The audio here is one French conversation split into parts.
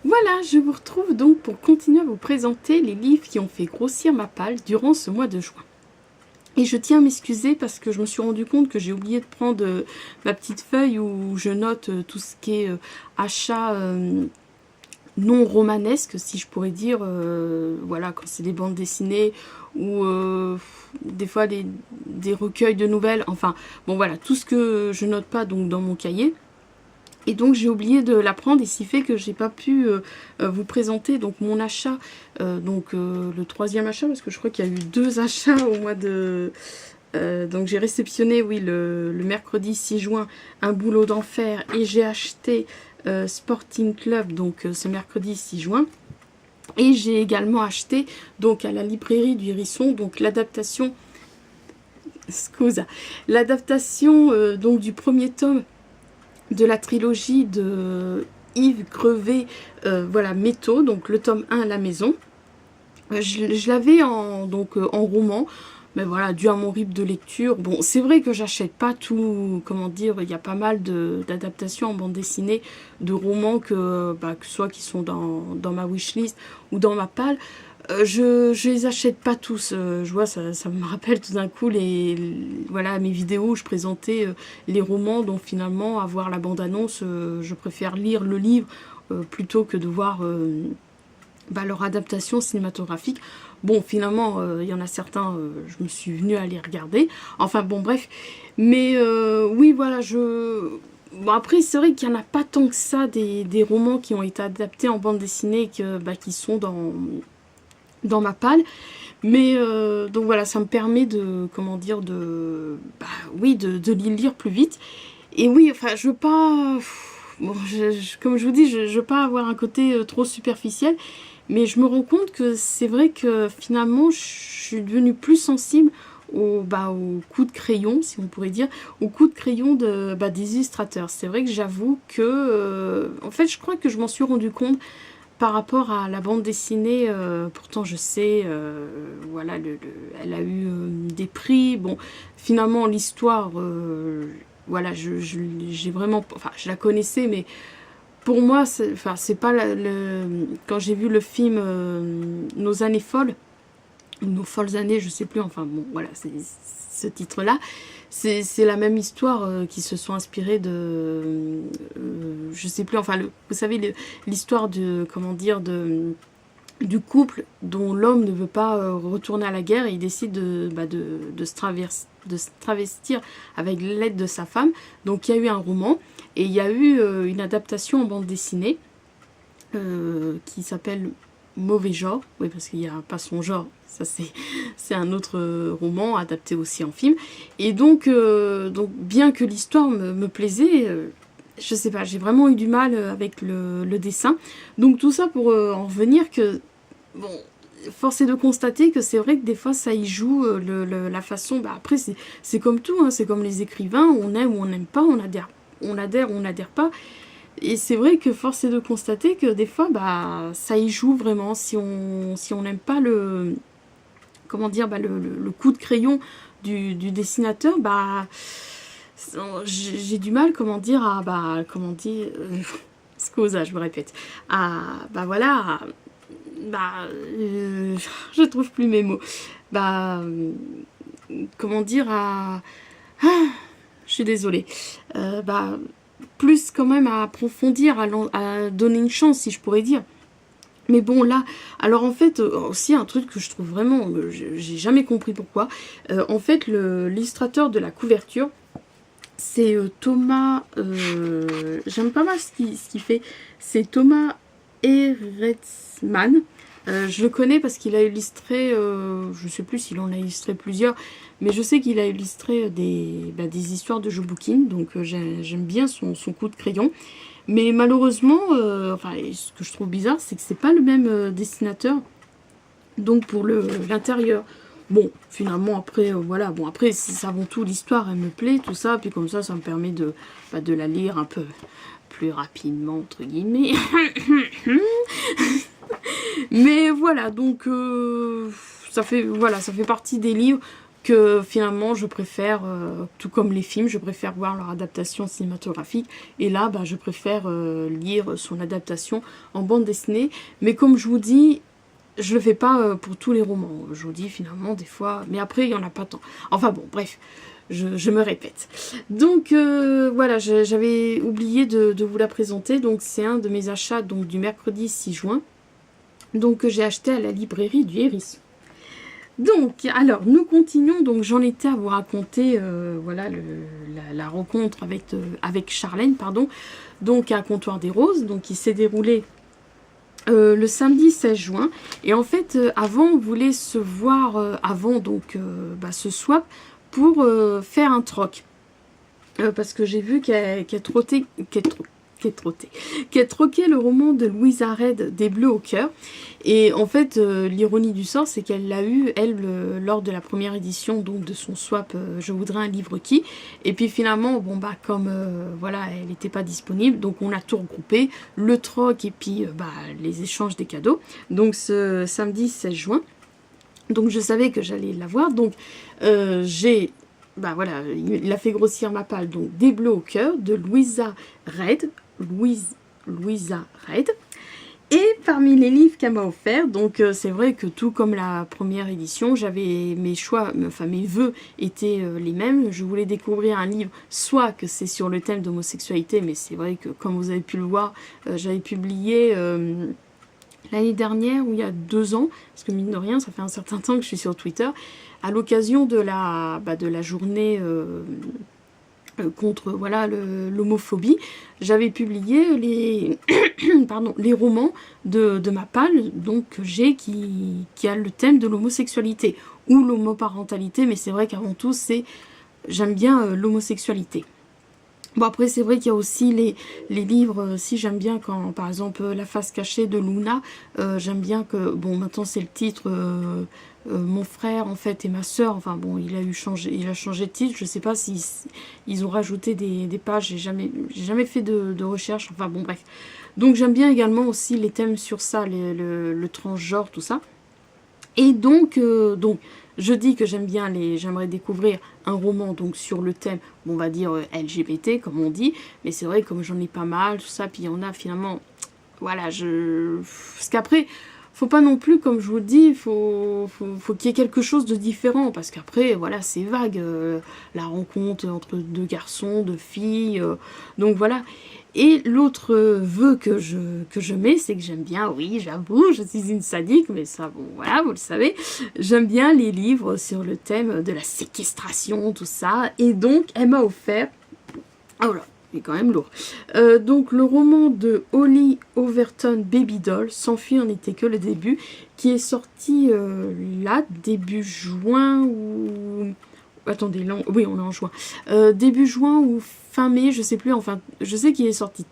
Voilà, je vous retrouve donc pour continuer à vous présenter les livres qui ont fait grossir ma palle durant ce mois de juin. Et je tiens à m'excuser parce que je me suis rendu compte que j'ai oublié de prendre ma petite feuille où je note tout ce qui est achat non romanesque, si je pourrais dire, voilà, quand c'est des bandes dessinées ou des fois des recueils de nouvelles, enfin, bon voilà, tout ce que je note pas donc dans mon cahier. Et donc j'ai oublié de la prendre et ce qui fait que j'ai pas pu vous présenter donc mon achat, le troisième achat parce que je crois qu'il y a eu 2 achats au mois de... donc j'ai réceptionné, oui, le mercredi 6 juin, Un boulot d'enfer et j'ai acheté Sporting Club, donc ce mercredi 6 juin. Et j'ai également acheté donc à la librairie du Hérisson, donc l'adaptation, scusa, l'adaptation donc du premier tome de la trilogie de Yves Grevé, voilà, Métaux, donc le tome 1 à la maison. Je l'avais donc en roman, mais voilà, dû à mon rythme de lecture. Bon, c'est vrai que j'achète pas tout, comment dire, il y a pas mal d'adaptations en bande dessinée, de romans que soit qui sont dans ma wishlist ou dans ma palle. Je les achète pas tous, je vois, ça me rappelle tout d'un coup voilà, mes vidéos où je présentais les romans, donc finalement, à voir la bande-annonce, je préfère lire le livre plutôt que de voir leur adaptation cinématographique. Bon, finalement, il y en a certains, je me suis venue à les regarder, enfin bon, bref, mais oui, voilà, Bon, après, c'est vrai qu'il n'y en a pas tant que ça, des romans qui ont été adaptés en bande dessinée, qui sont dans ma palle, mais donc voilà, ça me permet de, comment dire, oui, de les lire plus vite. Et oui, enfin, je veux pas, bon, comme je vous dis, je veux pas avoir un côté trop superficiel, mais je me rends compte que c'est vrai que finalement, je suis devenue plus sensible au coup de crayon, si on pourrait dire, au coup de crayon des illustrateurs. C'est vrai que j'avoue que, en fait, je crois que je m'en suis rendu compte par rapport à la bande dessinée, pourtant je sais, voilà, elle a eu des prix. Bon, finalement l'histoire, voilà, j'ai vraiment, enfin, je la connaissais, mais pour moi, c'est pas quand j'ai vu le film Nos années folles, Nos folles années, je sais plus, enfin bon, voilà, c'est ce titre-là. C'est la même histoire qui se sont inspirés de... je sais plus, enfin, vous savez, l'histoire de, comment dire, du couple dont l'homme ne veut pas retourner à la guerre et il décide de se travestir avec l'aide de sa femme. Donc il y a eu un roman et il y a eu une adaptation en bande dessinée qui s'appelle Mauvais genre, oui, parce qu'il n'y a pas son genre, ça c'est un autre roman adapté aussi en film. Et donc bien que l'histoire me plaisait, je sais pas, j'ai vraiment eu du mal avec le dessin. Donc tout ça pour en revenir que, bon, force est de constater que c'est vrai que des fois ça y joue la façon, après c'est comme tout, hein, c'est comme les écrivains, on aime ou on n'aime pas, on adhère ou on n'adhère pas. Et c'est vrai que force est de constater que des fois, ça y joue vraiment. Si on n'aime pas comment dire, le coup de crayon du dessinateur, j'ai du mal, comment dire, comment dire, scusa, je me répète, voilà, je trouve plus mes mots, comment dire, je suis désolée, plus quand même à approfondir, à donner une chance, si je pourrais dire. Mais bon, là, alors en fait, aussi un truc que je trouve vraiment, j'ai jamais compris pourquoi. En fait, l'illustrateur de la couverture, c'est Thomas, j'aime pas mal ce qu'il fait, c'est Thomas Eretzmann. Je le connais parce qu'il a illustré, je sais plus s'il en a illustré plusieurs, mais je sais qu'il a illustré des histoires de Jobukin, donc j'aime bien son coup de crayon. Mais malheureusement, enfin, ce que je trouve bizarre, c'est que c'est pas le même dessinateur, donc pour l'intérieur. Bon, finalement, après, voilà, bon, après, avant tout, l'histoire, elle me plaît, tout ça, puis comme ça me permet de la lire un peu plus rapidement, entre guillemets. Mais voilà, donc, ça fait partie des livres que finalement je préfère, tout comme les films, je préfère voir leur adaptation cinématographique, et là je préfère lire son adaptation en bande dessinée, mais comme je vous dis, je le fais pas pour tous les romans, je vous dis finalement des fois, mais après il y en a pas tant, enfin bon bref, je me répète. Donc voilà, j'avais oublié de vous la présenter, donc c'est un de mes achats donc du mercredi 6 juin, donc que j'ai acheté à la librairie du Hérisson. Donc, alors, nous continuons. Donc, j'en étais à vous raconter, voilà, la rencontre avec Charlène, pardon, donc à Comptoir des Roses, donc qui s'est déroulé le samedi 16 juin. Et en fait, avant, on voulait se voir avant, donc, ce swap pour faire un troc. Parce que j'ai vu qu'elle troquait le roman de Louisa Reid des Bleus au cœur. Et en fait, l'ironie du sort, c'est qu'elle l'a eu, elle, lors de la première édition donc de son swap Je voudrais un livre qui. Et puis finalement, bon comme voilà, elle n'était pas disponible, donc on a tout regroupé, le troc et puis les échanges des cadeaux. Donc ce samedi 16 juin. Donc je savais que j'allais l'avoir, donc j'ai... voilà, il a fait grossir ma palle, donc Des Bleus au cœur de Louisa Reid. Louisa Reid. Et parmi les livres qu'elle m'a offert, donc c'est vrai que tout comme la première édition, j'avais mes choix, enfin mes vœux étaient les mêmes. Je voulais découvrir un livre, soit que c'est sur le thème d'homosexualité, mais c'est vrai que comme vous avez pu le voir, j'avais publié l'année dernière ou il y a 2 ans, parce que mine de rien, ça fait un certain temps que je suis sur Twitter, à l'occasion de la journée contre voilà l'homophobie, j'avais publié les les romans de ma palle, donc j'ai qui a le thème de l'homosexualité ou l'homoparentalité, mais c'est vrai qu'avant tout j'aime bien l'homosexualité. Bon, après c'est vrai qu'il y a aussi les livres, si j'aime bien quand par exemple La face cachée de Luna, j'aime bien que, bon maintenant c'est le titre mon frère en fait et ma soeur, enfin bon il a changé de titre, je sais pas si ils ont rajouté des pages, j'ai jamais fait de recherche, enfin bon bref. Donc j'aime bien également aussi les thèmes sur ça, le transgenre, tout ça. Et donc je dis que j'aimerais découvrir un roman donc sur le thème, on va dire LGBT comme on dit, mais c'est vrai comme j'en ai pas mal, tout ça, puis il y en a finalement, voilà, parce qu'après, faut pas non plus, comme je vous le dis, faut qu'il y ait quelque chose de différent, parce qu'après, voilà, c'est vague, la rencontre entre 2 garçons, 2 filles, donc voilà. Et l'autre vœu que je mets, c'est que j'aime bien, oui, j'avoue, je suis une sadique, mais ça, bon, voilà, vous le savez, j'aime bien les livres sur le thème de la séquestration, tout ça, et donc, elle m'a offert, oh là, il est quand même lourd, donc le roman de Holly Overton, Baby Doll, S'enfuir n'était que le début, qui est sorti là, début juin, ou... Attendez, là, oui, on est en juin. Début juin ou fin mai, je sais plus, enfin, je sais qu'il est sorti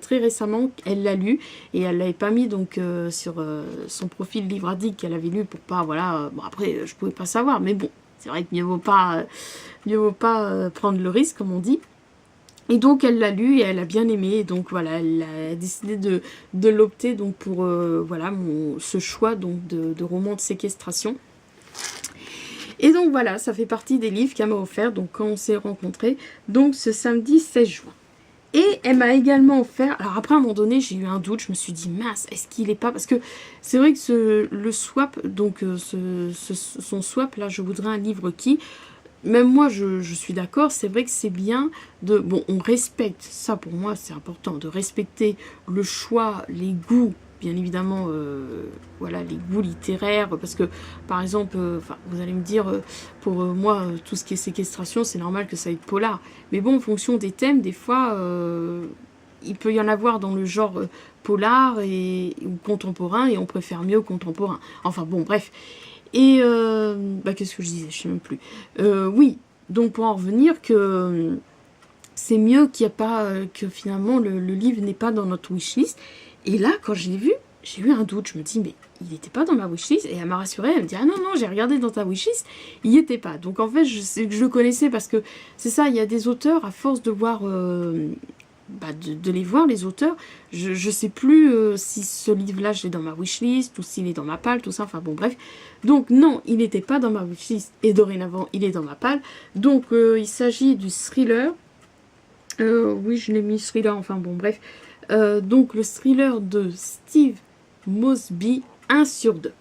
très récemment, elle l'a lu, et elle l'avait pas mis donc sur son profil livre addict qu'elle avait lu pour pas, voilà, bon après, je pouvais pas savoir, mais bon, c'est vrai qu'il mieux vaut pas prendre le risque, comme on dit. Et donc elle l'a lu et elle a bien aimé, donc voilà, elle a décidé de l'opter donc pour voilà ce choix donc de roman de séquestration. Et donc voilà, ça fait partie des livres qu'elle m'a offert donc quand on s'est rencontrés, donc ce samedi 16 juin. Et elle m'a également offert, alors après à un moment donné j'ai eu un doute, je me suis dit mince, est-ce qu'il est pas, parce que c'est vrai que le swap, donc son swap là, je voudrais un livre qui, même moi je suis d'accord, c'est vrai que c'est bien de, bon on respecte, ça pour moi c'est important, de respecter le choix, les goûts, bien évidemment, voilà, les goûts littéraires, parce que, par exemple, vous allez me dire, pour moi, tout ce qui est séquestration, c'est normal que ça ait polar. Mais bon, en fonction des thèmes, des fois, il peut y en avoir dans le genre polar ou contemporain, et on préfère mieux contemporain. Enfin bon, bref. Et, qu'est-ce que je disais? Je sais même plus. Oui, donc pour en revenir, que c'est mieux qu'il n'y a pas, que finalement, le livre n'est pas dans notre wishlist. Et là, quand je l'ai vu, j'ai eu un doute. Je me dis, mais il n'était pas dans ma wishlist. Et elle m'a rassurée, elle me dit, ah non, non, j'ai regardé dans ta wishlist, il n'y était pas. Donc en fait, je sais que je le connaissais parce que c'est ça, il y a des auteurs, à force de voir de les voir, les auteurs. Je sais plus si ce livre-là, je l'ai dans ma wishlist ou s'il est dans ma palle, tout ça, enfin bon, bref. Donc non, il n'était pas dans ma wishlist et dorénavant, il est dans ma palle. Donc il s'agit du thriller. Oui, je l'ai mis thriller, enfin bon, bref. Donc le thriller de Steve Mosby, 1 sur 2.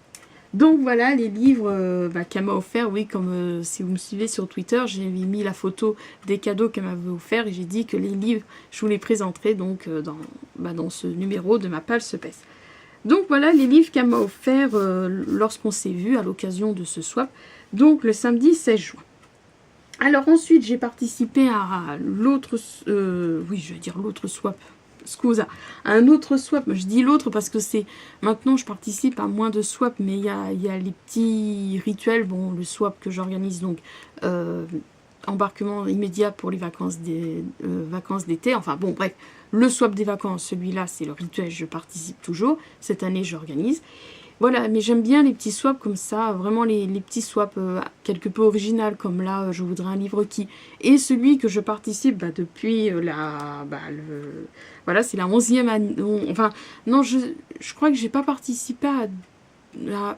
Donc voilà les livres qu'elle m'a offert. Oui, comme si vous me suivez sur Twitter, j'ai mis la photo des cadeaux qu'elle m'avait offert et j'ai dit que les livres, je vous les présenterai donc dans ce numéro de ma page Sepes. Donc voilà les livres qu'elle m'a offert lorsqu'on s'est vu à l'occasion de ce swap, donc le samedi 16 juin. Alors ensuite j'ai participé à l'autre, oui je vais dire l'autre swap, scusa, un autre swap. Je dis l'autre parce que c'est maintenant je participe à moins de swaps, mais il y a les petits rituels. Bon, le swap que j'organise donc embarquement immédiat pour les vacances d'été. Enfin bon, bref, le swap des vacances, celui-là c'est le rituel, je participe toujours. Cette année j'organise. Voilà, mais j'aime bien les petits swaps comme ça, vraiment les petits swaps quelque peu original, comme là, je voudrais un livre qui... Et celui que je participe depuis voilà, c'est la 11e année. Enfin, non, je crois que j'ai pas participé à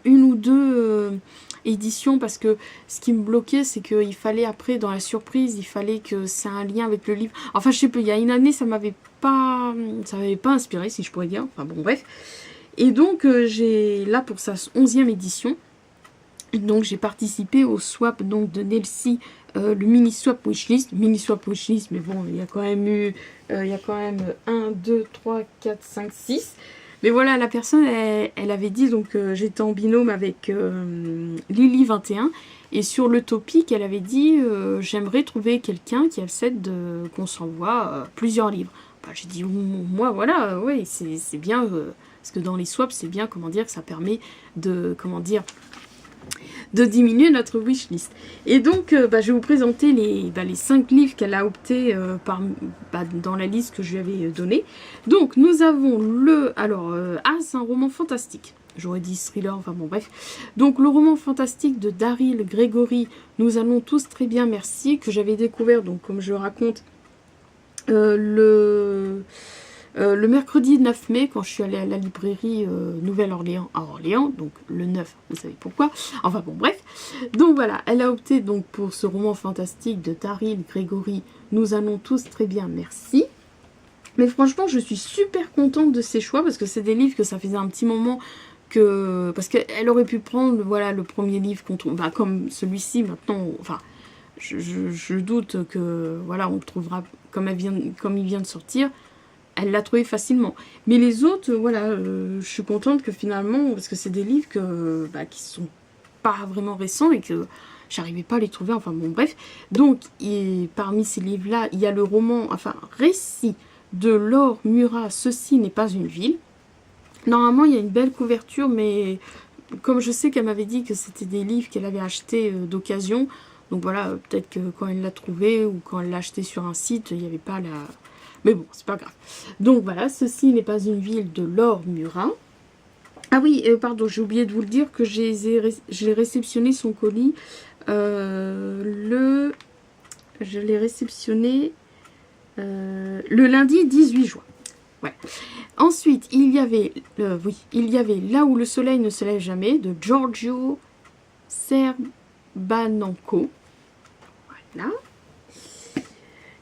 une ou deux éditions, parce que ce qui me bloquait, c'est qu'il fallait après, dans la surprise, il fallait que c'est un lien avec le livre. Enfin, je sais pas, il y a une année, ça m'avait pas inspiré, si je pourrais dire. Enfin, bon, bref. Et donc, j'ai là pour sa 11e édition, donc j'ai participé au swap donc, de Nelsie, le mini swap wishlist, mais bon, il y a quand même eu, 1, 2, 3, 4, 5, 6. Mais voilà, la personne, elle avait dit, donc j'étais en binôme avec Lily21, et sur le topic, elle avait dit, j'aimerais trouver quelqu'un qui accepte qu'on s'envoie plusieurs livres. Bah, j'ai dit, moi, voilà, ouais, c'est bien... parce que dans les swaps, c'est bien, comment dire, que ça permet de, de diminuer notre wishlist. Et donc, je vais vous présenter les 5 livres qu'elle a opté dans la liste que je lui avais donnée. Donc, nous avons c'est un roman fantastique. J'aurais dit thriller, enfin bon, bref. Donc, le roman fantastique de Daryl Gregory, Nous allons tous très bien, merci, que j'avais découvert, donc, comme je raconte, le mercredi 9 mai, quand je suis allée à la librairie Nouvelle-Orléans à Orléans, donc le 9, vous savez pourquoi. Enfin bon, bref. Donc voilà, elle a opté donc pour ce roman fantastique de Daryl Gregory, Nous allons tous très bien, merci. Mais franchement, je suis super contente de ces choix, parce que c'est des livres que ça faisait un petit moment que... Parce qu'elle aurait pu prendre, voilà, le premier livre qu'on trouve, comme celui-ci maintenant, enfin... Je doute que, voilà, on le trouvera comme il vient de sortir. Elle l'a trouvé facilement. Mais les autres, voilà, je suis contente que finalement, parce que c'est des livres qui sont pas vraiment récents et que j'arrivais pas à les trouver, enfin bon, bref. Donc, parmi ces livres-là, il y a le roman, enfin, récit de Laure Murat, Ceci n'est pas une ville. Normalement, il y a une belle couverture, mais comme je sais qu'elle m'avait dit que c'était des livres qu'elle avait achetés d'occasion, donc voilà, peut-être que quand elle l'a trouvé ou quand elle l'a acheté sur un site, il n'y avait pas la... Mais bon, c'est pas grave. Donc voilà, Ceci n'est pas une ville de Laure Murat. Ah oui, pardon, j'ai oublié de vous le dire que j'ai réceptionné son colis. Je l'ai réceptionné le lundi 18 juin. Ouais. Ensuite, il y avait Là où le soleil ne se lève jamais de Giorgio Serbananco. Voilà.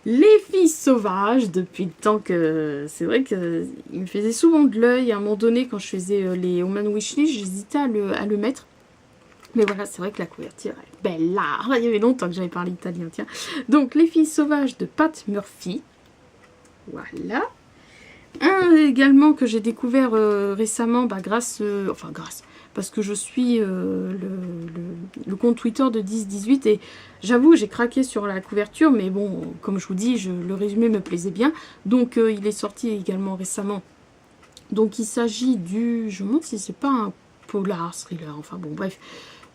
Les filles sauvages, depuis le temps que... C'est vrai qu'il me faisait souvent de l'œil. À un moment donné, quand je faisais les Oman Wishlist, j'hésitais à le mettre. Mais voilà, c'est vrai que la couverture est belle là. Il y avait longtemps que j'avais parlé italien, tiens. Donc, Les filles sauvages de Pat Murphy. Voilà. Un également que j'ai découvert récemment, grâce... parce que je suis le compte Twitter de 1018 et j'avoue j'ai craqué sur la couverture, mais bon, comme je vous dis, le résumé me plaisait bien, donc il est sorti également récemment. Donc il s'agit du... je me demande si c'est pas un polar thriller, enfin bon bref.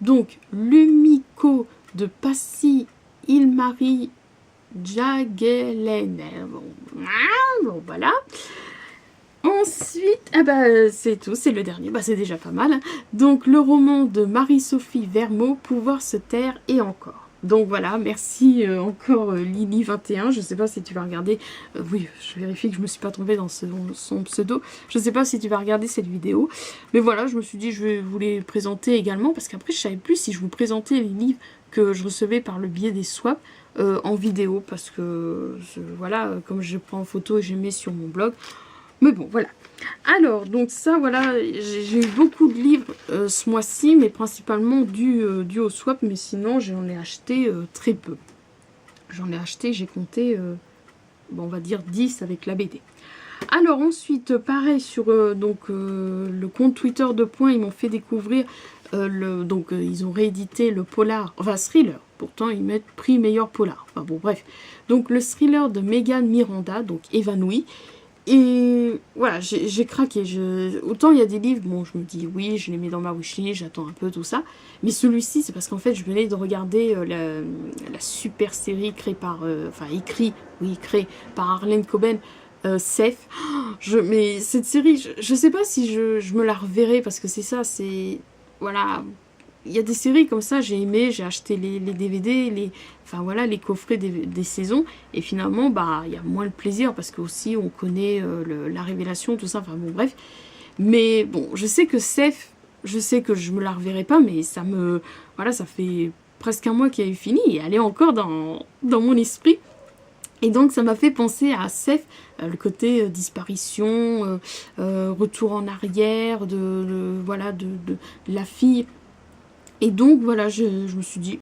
Donc Lumiko de Passy Ilmari Jagelen. Bon voilà. Ensuite, c'est tout, c'est le dernier, c'est déjà pas mal. Donc le roman de Marie-Sophie Vermeau, Pouvoir se taire et encore. Donc voilà, merci encore Lily21. Je sais pas si tu vas regarder. Oui, je vérifie que je me suis pas trompée dans son pseudo. Je sais pas si tu vas regarder cette vidéo. Mais voilà, je me suis dit je vais vous les présenter également. Parce qu'après, je savais plus si je vous présentais les livres que je recevais par le biais des swaps en vidéo. Parce que voilà, comme je prends en photo et je mets sur mon blog. Mais bon, voilà. Alors, donc ça, voilà, j'ai eu beaucoup de livres ce mois-ci, mais principalement dû au swap, mais sinon, j'en ai acheté très peu. J'en ai acheté, j'ai compté, bon, on va dire 10 avec la BD. Alors ensuite, pareil, sur le compte Twitter de Point, ils m'ont fait découvrir, ils ont réédité le polar, enfin thriller, pourtant ils mettent prix meilleur polar. Enfin bon, bref. Donc le thriller de Megan Miranda, donc Évanouie. Et voilà, j'ai craqué. Autant il y a des livres, bon, je me dis oui, je les mets dans ma wishlist, j'attends un peu tout ça. Mais celui-ci, c'est parce qu'en fait, je venais de regarder la super série créée par, créée par Harlan Coben, Safe. Mais cette série, je sais pas si je me la reverrai parce que c'est ça, c'est voilà. Il y a des séries comme ça, j'ai aimé, j'ai acheté les DVD, les coffrets des saisons, et finalement, bah, il y a moins le plaisir, parce que aussi, on connaît la révélation, tout ça, enfin bon, bref. Mais bon, je sais que Seth, je sais que je me la reverrai pas, mais ça fait presque un mois qu'elle est finie, et elle est encore dans mon esprit. Et donc, ça m'a fait penser à Seth, le côté disparition, retour en arrière, de la fille. Et donc voilà, je me suis dit,